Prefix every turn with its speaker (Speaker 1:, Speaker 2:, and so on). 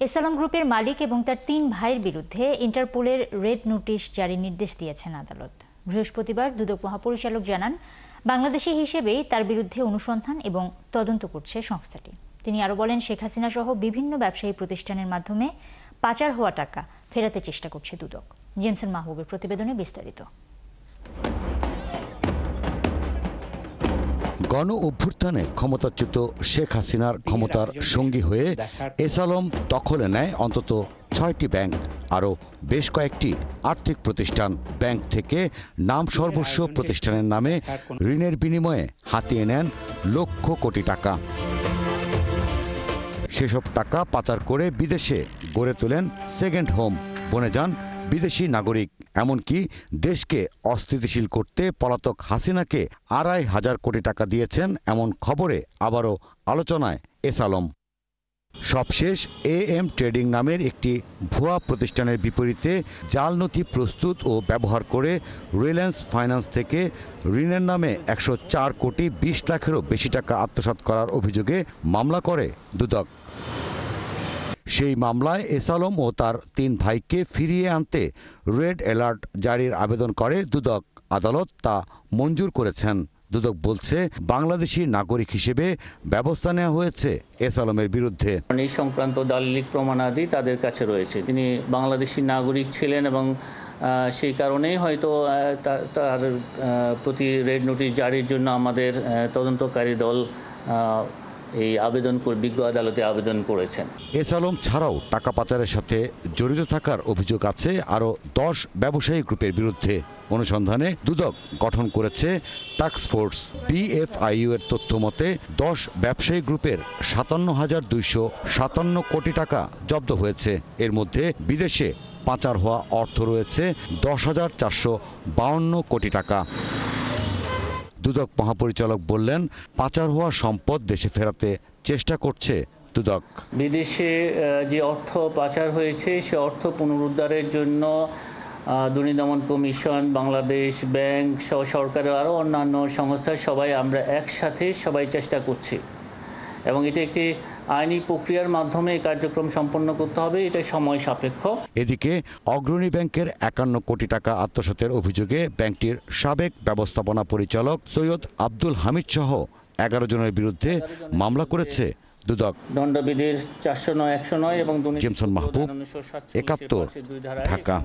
Speaker 1: এসালম গ্রুপের মালিক এবং তার ৩ ভাইয়ের বিরুদ্ধে ইন্টারপোলের রেড নোটিশ জারির নির্দেশ দিয়েছেন আদালত। বৃহস্পতিবার দুদক মহাপরিচালক জানান, বাংলাদেশি হিসেবেই তার বিরুদ্ধে অনুসন্ধান এবং তদন্ত করছে সংস্থাটি। তিনি আরও বলেন, শেখ হাসিনা সহ বিভিন্ন ব্যবসায়ী প্রতিষ্ঠানের মাধ্যমে পাচার হওয়া টাকা ফেরাতে চেষ্টা করছে দুদক। জেমসন মাহবুবের প্রতিবেদনে বিস্তারিত।
Speaker 2: গণ অভ্যুত্থানে ক্ষমতাচ্যুত শেখ হাসিনার ক্ষমতার সঙ্গী হয়ে এসালম দখলে নেয় অন্তত ৬টি ব্যাংক, আরও বেশ কয়েকটি আর্থিক প্রতিষ্ঠান। ব্যাংক থেকে নাম সর্বস্ব প্রতিষ্ঠানের নামে ঋণের বিনিময়ে হাতিয়ে নেন লক্ষ কোটি টাকা। সেসব টাকা পাচার করে বিদেশে গড়ে তোলেন সেকেন্ড হোম, বনে যান বিদেশি নাগরিক। এমনকি দেশকে অস্থিতিশীল করতে পলাতক হাসিনাকে ২৫০০ কোটি টাকা দিয়েছেন এমন খবরে আবারও আলোচনায় এসালম। সবশেষ AM ট্রেডিং নামের একটি ভুয়া প্রতিষ্ঠানের বিপরীতে জাল নথি প্রস্তুত ও ব্যবহার করে রিলায়েন্স ফাইন্যান্স থেকে ঋণের নামে ১০৪ কোটি ২০ লাখেরও বেশি টাকা আত্মসাৎ করার অভিযোগে মামলা করে দুদক। সেই মামলায় এসালম ও তার ৩ ভাইকে ফিরিয়ে আনতে রেড অ্যালার্ট জারির আবেদন করে দুদক। আদালত তা মঞ্জুর করেছেন। দুদক বলছে, বাংলাদেশি নাগরিক হিসেবে ব্যবস্থা নেওয়া হয়েছে এসালমের বিরুদ্ধে।
Speaker 3: এই সংক্রান্ত দালিলিক প্রমাণাদি তাদের কাছে রয়েছে। তিনি বাংলাদেশি নাগরিক ছিলেন এবং সেই কারণেই হয়তো তার প্রতি রেড নোটিশ জারির জন্য আমাদের তদন্তকারী দল এই বিজ্ঞ আদালতে আবেদন করেছেন।
Speaker 2: এসালম ছাড়াও টাকা পাচারের সাথে জড়িত থাকার অভিযোগ আছে আরও ১০ ব্যবসায়ী গ্রুপের বিরুদ্ধে। অনুসন্ধানে দুদক গঠন করেছে টাস্ক ফোর্স। BFIU এর তথ্য মতে ১০ ব্যবসায়ী গ্রুপের ৫৭,২৫৭ কোটি টাকা জব্দ হয়েছে। এর মধ্যে বিদেশে পাচার হওয়া অর্থ রয়েছে ১০,৪৫২ কোটি টাকা। দুদক মহাপরিচালক বললেন, পাচার হওয়া সম্পদ দেশে ফেরাতে চেষ্টা করছে দুদক।
Speaker 3: বিদেশে যে অর্থ পাচার হয়েছে সে অর্থ পুনরুদ্ধারের জন্য দুর্নীতি দমন কমিশন, বাংলাদেশ ব্যাংক সহ সরকারের আরও অন্যান্য সংস্থা সবাই আমরা একসাথে চেষ্টা করছি এবং এটা একটি আইনি প্রক্রিয়ার মাধ্যমে এই কার্যক্রম সম্পন্ন করতে হবে। এটা সময় সাপেক্ষ।
Speaker 2: এদিকে অগ্রণী ব্যাংকের ৫১ কোটি টাকা আত্মসাতের অভিযোগে ব্যাংকটির সাবেক ব্যবস্থাপনা পরিচালক সৈয়দ আব্দুল হামিদ সহ ১১ জনের বিরুদ্ধে মামলা করেছে দুদক।
Speaker 3: দণ্ডবিধির ৪০৯, ১০৯ এবং
Speaker 2: জেমসন মাহবুব, ৭১, ঢাকা।